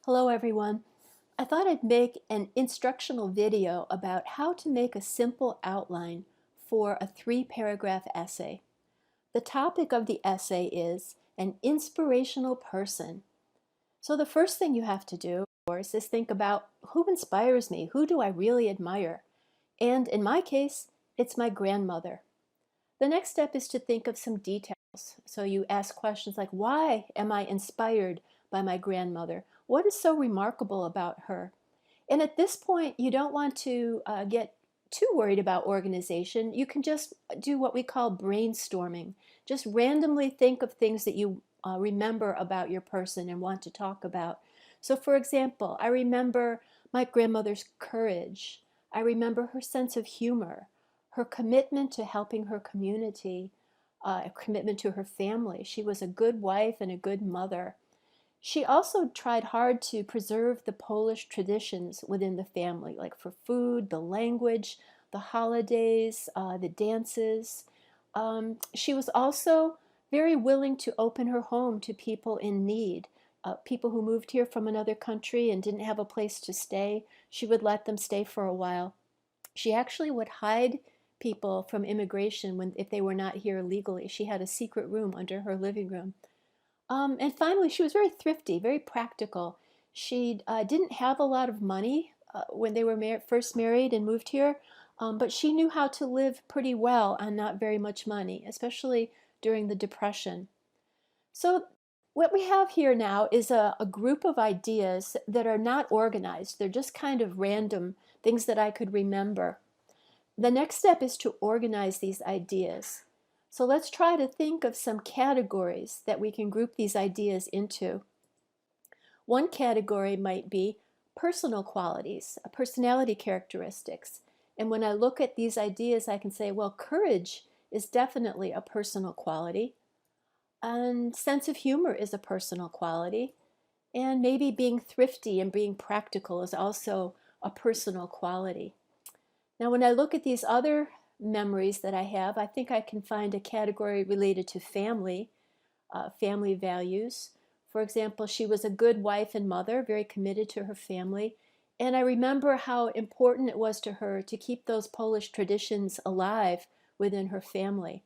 Hello everyone. I thought I'd make an instructional video about how to make a simple outline for a 3-paragraph essay. The topic of the essay is an inspirational person. So the first thing you have to do, of course, is think about who inspires me, who do I really admire? And in my case, it's my grandmother. The next step is to think of some details. So you ask questions like, why am I inspired by my grandmother? What is so remarkable about her? And at this point, you don't want to get too worried about organization. You can just do what we call brainstorming. Just randomly think of things that you remember about your person and want to talk about. So for example, I remember my grandmother's courage. I remember her sense of humor, her commitment to helping her community, a commitment to her family. She was a good wife and a good mother. She also tried hard to preserve the Polish traditions within the family, like for food, the language, the holidays, the dances. She was also very willing to open her home to people in need, people who moved here from another country and didn't have a place to stay. She would let them stay for a while. She actually would hide people from immigration if they were not here legally. She had a secret room under her living room. And finally, she was very thrifty, very practical. She didn't have a lot of money when they were first married and moved here, but she knew how to live pretty well on not very much money, especially during the Depression. So what we have here now is a group of ideas that are not organized. They're just kind of random things that I could remember. The next step is to organize these ideas. So let's try to think of some categories that we can group these ideas into. One category might be personal qualities, personality characteristics. And when I look at these ideas, I can say, well, courage is definitely a personal quality, and sense of humor is a personal quality, and maybe being thrifty and being practical is also a personal quality. Now, when I look at these other memories that I have, I think I can find a category related to family, family values. For example, she was a good wife and mother, very committed to her family. And I remember how important it was to her to keep those Polish traditions alive within her family.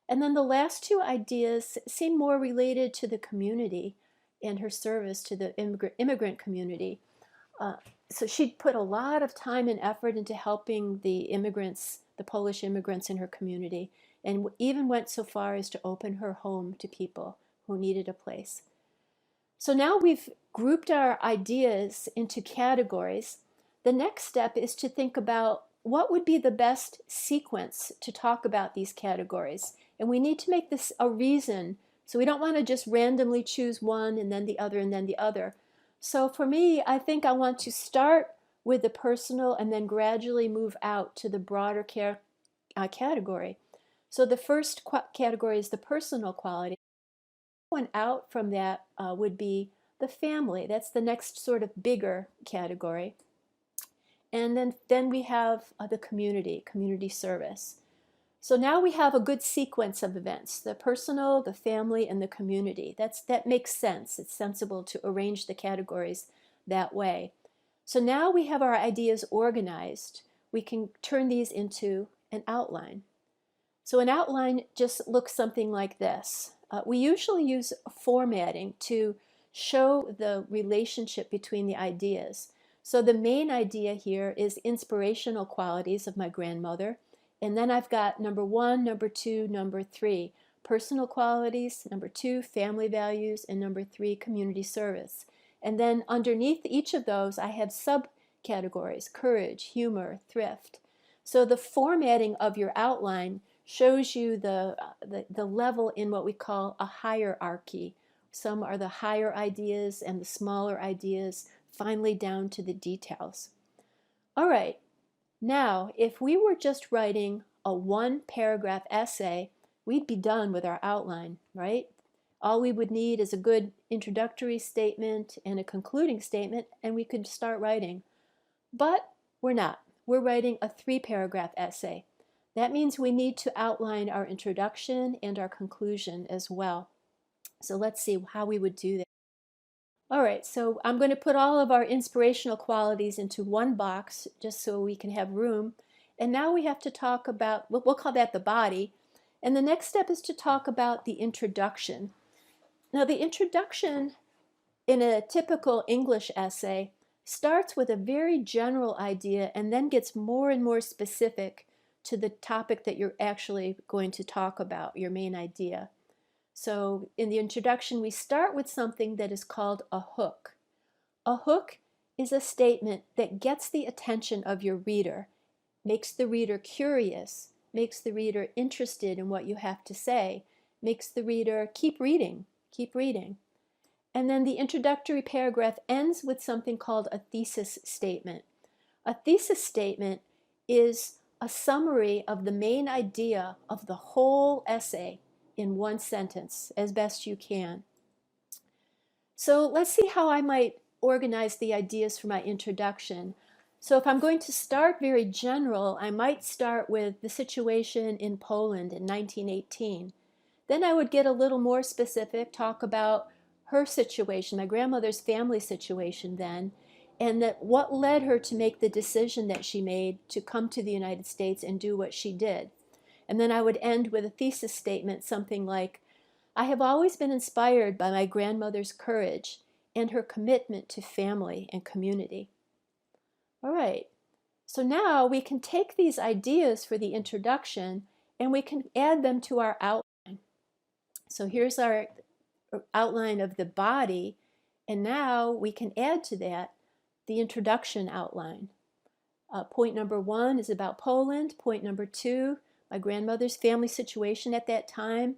And then the last two ideas seem more related to the community and her service to the immigrant community. Uh, so she put a lot of time and effort into helping the immigrants, the Polish immigrants in her community, and even went so far as to open her home to people who needed a place. So now we've grouped our ideas into categories. The next step is to think about what would be the best sequence to talk about these categories. And we need to make this a reason. So we don't want to just randomly choose one and then the other and then the other. So for me, I think I want to start with the personal and then gradually move out to the broader category. So the first category is the personal quality. One out from that would be the family. That's the next sort of bigger category. And then we have the community service. So now we have a good sequence of events, the personal, the family, and the community. That makes sense. It's sensible to arrange the categories that way. So now we have our ideas organized. We can turn these into an outline. So an outline just looks something like this. We usually use formatting to show the relationship between the ideas. So the main idea here is inspirational qualities of my grandmother. And then I've got number 1, number 2, number 3, personal qualities, number 2, family values, and number 3, community service. And then underneath each of those, I have subcategories: courage, humor, thrift. So the formatting of your outline shows you the level in what we call a hierarchy. Some are the higher ideas and the smaller ideas, finally down to the details. All right, now if we were just writing a 1-paragraph essay, we'd be done with our outline, right? All we would need is a good introductory statement and a concluding statement, and we could start writing. But we're not. We're writing a 3-paragraph essay. That means we need to outline our introduction and our conclusion as well. So let's see how we would do that. All right, so I'm going to put all of our inspirational qualities into one box just so we can have room. And now we have to talk about, we'll call that the body. And the next step is to talk about the introduction. Now, the introduction in a typical English essay starts with a very general idea and then gets more and more specific to the topic that you're actually going to talk about, your main idea. So in the introduction, we start with something that is called a hook. A hook is a statement that gets the attention of your reader, makes the reader curious, makes the reader interested in what you have to say, makes the reader keep reading, keep reading. And then the introductory paragraph ends with something called a thesis statement. A thesis statement is a summary of the main idea of the whole essay in one sentence as best you can. So let's see how I might organize the ideas for my introduction. So if I'm going to start very general, I might start with the situation in Poland in 1918. Then I would get a little more specific, talk about her situation, my grandmother's family situation then, and that what led her to make the decision that she made to come to the United States and do what she did. And then I would end with a thesis statement, something like, I have always been inspired by my grandmother's courage and her commitment to family and community. All right, so now we can take these ideas for the introduction and we can add them to our outline. So here's our outline of the body, and now we can add to that the introduction outline. Point number 1 is about Poland. Point number 2, my grandmother's family situation at that time.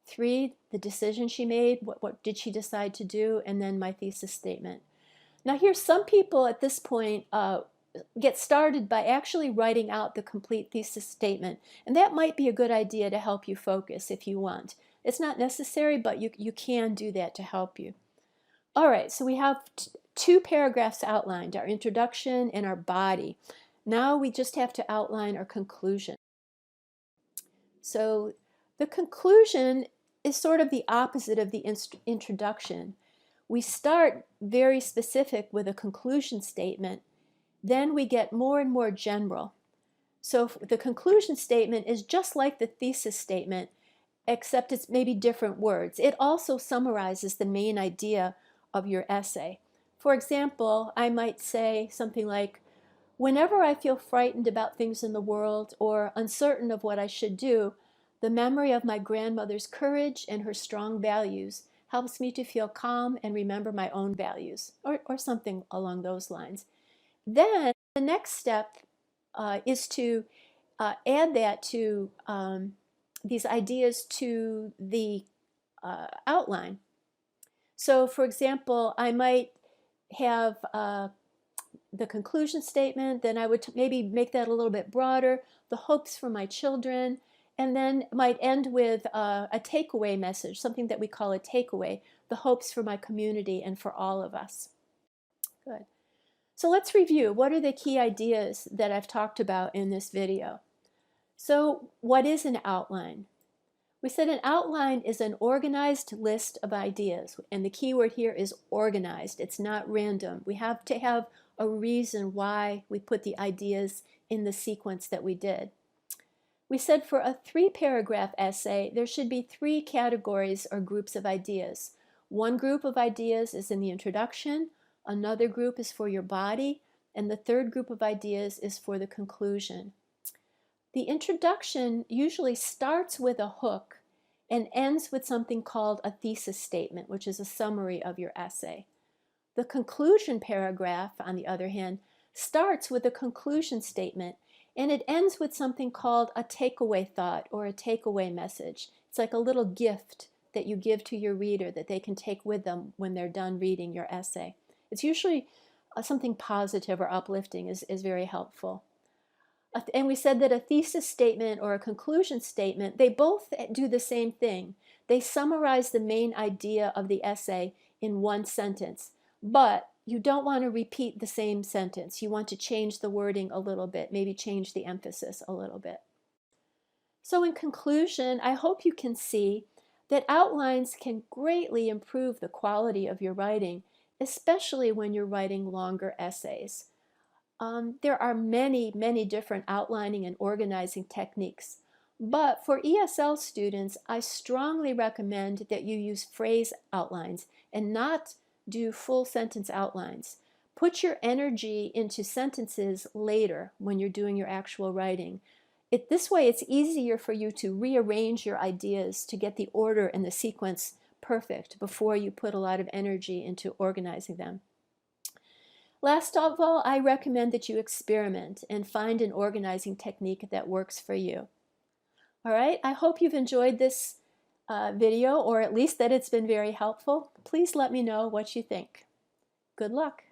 3, the decision she made, what did she decide to do, and then my thesis statement. Now here, some people at this point get started by actually writing out the complete thesis statement, and that might be a good idea to help you focus if you want. It's not necessary, but you can do that to help you. All right, so we have 2 paragraphs outlined, our introduction and our body. Now we just have to outline our conclusion. So the conclusion is sort of the opposite of the introduction. We start very specific with a conclusion statement, then we get more and more general. So the conclusion statement is just like the thesis statement, except it's maybe different words. It also summarizes the main idea of your essay. For example, I might say something like, whenever I feel frightened about things in the world or uncertain of what I should do, the memory of my grandmother's courage and her strong values helps me to feel calm and remember my own values, or something along those lines. Then the next step is to add that to these ideas to the outline. So for example, I might have the conclusion statement, then I would maybe make that a little bit broader, the hopes for my children, and then might end with a takeaway message, something that we call a takeaway, the hopes for my community and for all of us. Good. So let's review. What are the key ideas that I've talked about in this video? So what is an outline? We said an outline is an organized list of ideas, and the key word here is organized. It's not random. We have to have a reason why we put the ideas in the sequence that we did. We said for a 3-paragraph essay, there should be 3 categories or groups of ideas. One group of ideas is in the introduction, another group is for your body, and the third group of ideas is for the conclusion. The introduction usually starts with a hook and ends with something called a thesis statement, which is a summary of your essay. The conclusion paragraph, on the other hand, starts with a conclusion statement and it ends with something called a takeaway thought or a takeaway message. It's like a little gift that you give to your reader that they can take with them when they're done reading your essay. It's usually something positive or uplifting is very helpful. And we said that a thesis statement or a conclusion statement, they both do the same thing. They summarize the main idea of the essay in one sentence, but you don't want to repeat the same sentence. You want to change the wording a little bit, maybe change the emphasis a little bit. So in conclusion, I hope you can see that outlines can greatly improve the quality of your writing, especially when you're writing longer essays. There are many different outlining and organizing techniques. But for ESL students, I strongly recommend that you use phrase outlines and not do full sentence outlines. Put your energy into sentences later when you're doing your actual writing. This way it's easier for you to rearrange your ideas to get the order and the sequence perfect before you put a lot of energy into organizing them. Last of all, I recommend that you experiment and find an organizing technique that works for you. All right, I hope you've enjoyed this video, or at least that it's been very helpful. Please let me know what you think. Good luck.